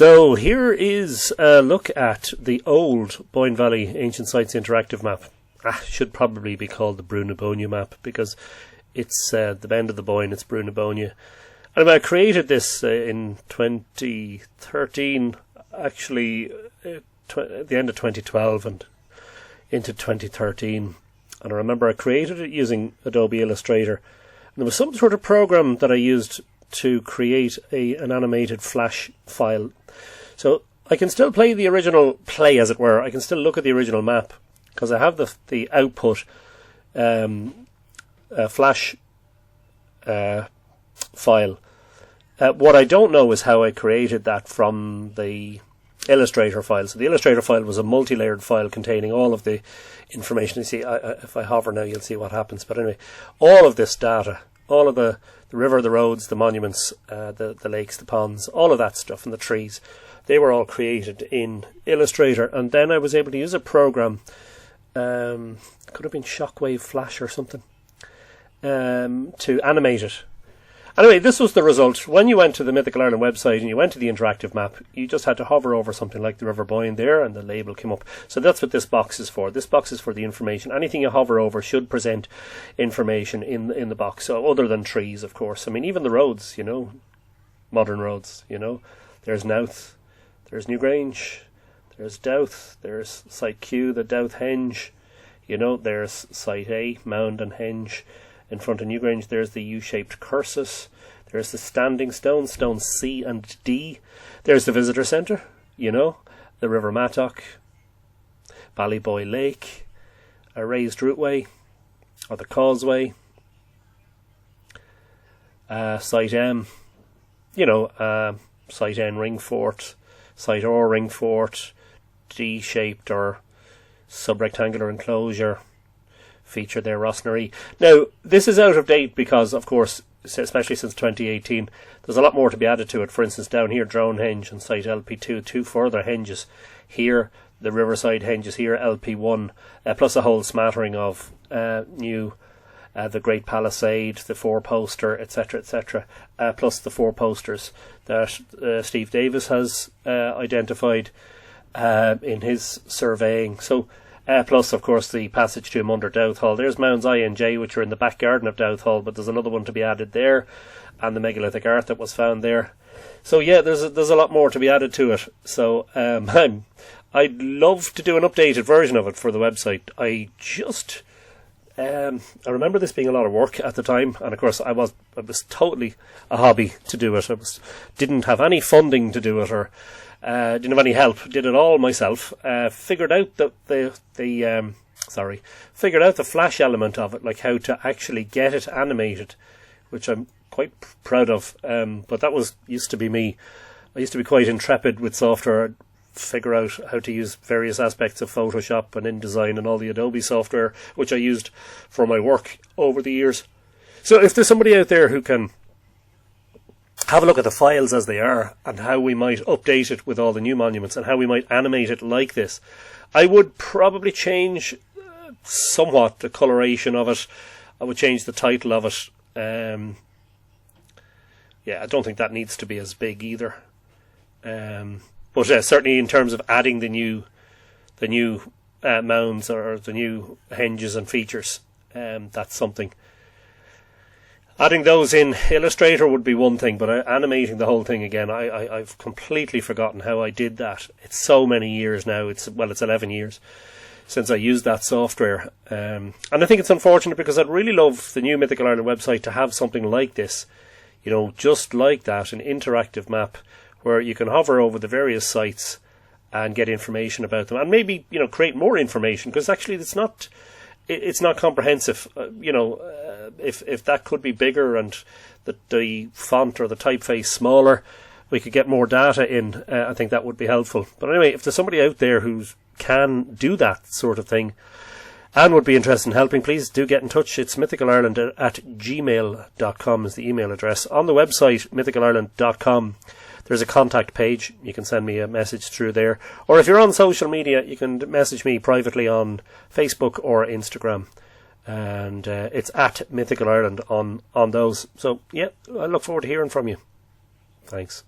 So here is a look at the old Boyne Valley Ancient Sites interactive map. Should probably be called the Bóinne map because it's the bend of the Boyne, it's Bóinne. And I created this in 2013, actually at the end of 2012 and into 2013. And I remember I created it using Adobe Illustrator. And there was some sort of program that I used to create an animated flash file. So I can still play the original play, as it were. I can still look at the original map because I have the output flash file. What I don't know is how I created that from the Illustrator file. So the Illustrator file was a multi-layered file containing all of the information. You see, if I hover now, you'll see what happens. But anyway, all of this data, all of the river, the roads, the monuments, the lakes, the ponds, all of that stuff, and the trees, they were all created in Illustrator. And then I was able to use a program, could have been Shockwave Flash or something, to animate it. Anyway, this was the result. When you went to the Mythical Ireland website and you went to the interactive map, you just had to hover over something like the River Boyne there and the label came up. So that's what this box is for. This box is for the information. Anything you hover over should present information in the box, so other than trees, of course. I mean, even the roads, modern roads, There's Nouth, there's Newgrange, there's Douth, there's Site Q, the Douth Henge, there's Site A, Mound and Henge. In front of Newgrange, there's the U-shaped cursus. There's the standing stones, stones C and D. There's the visitor centre, the River Mattock, Ballyboy Lake, a raised routeway, or the causeway, Site M, Site N ring fort, Site R ring fort, D-shaped or subrectangular enclosure, feature there, Rossnery. Now, this is out of date because, of course, especially since 2018, there's a lot more to be added to it. For instance, down here, Drone Henge and Site LP2, two further henges. Here, the Riverside henges here, LP1, plus a whole smattering of new, the Great Palisade, the four-poster, etc., plus the four posters that Steve Davis has identified in his surveying. So, plus, of course, the passage to him under Douth Hall. There's Mounds I and J, which are in the back garden of Douth Hall, but there's another one to be added there, and the megalithic art that was found there. So yeah, there's a lot more to be added to it. So I'd love to do an updated version of it for the website. I remember this being a lot of work at the time, and of course it was totally a hobby to do it. Didn't have any funding to do it, or didn't have any help. Did it all myself. Figured out the flash element of it, like how to actually get it animated, which I'm quite proud of. But that used to be me. I used to be quite intrepid with software. I'd figure out how to use various aspects of Photoshop and InDesign and all the Adobe software, which I used for my work over the years. So if there's somebody out there who can have a look at the files as they are and how we might update it with all the new monuments and how we might animate it like this, I would probably change somewhat the coloration of it. I would change the title of it. I don't think that needs to be as big either. But certainly in terms of adding the new mounds or the new henges and features, that's something. Adding those in Illustrator would be one thing, but animating the whole thing again, I've completely forgotten how I did that. It's so many years now. It's 11 years since I used that software. And I think it's unfortunate because I'd really love the new Mythical Ireland website to have something like this, just like that, an interactive map where you can hover over the various sites and get information about them, and maybe create more information, because actually it's not comprehensive. If that could be bigger and the font or the typeface smaller, we could get more data in. I think that would be helpful. But anyway, if there's somebody out there who can do that sort of thing and would be interested in helping, please do get in touch. It's mythicalireland@gmail.com is the email address. On the website, mythicalireland.com, there's a contact page. You can send me a message through there. Or if you're on social media, you can message me privately on Facebook or Instagram. And it's at Mythical Ireland on those. So, yeah, I look forward to hearing from you. Thanks.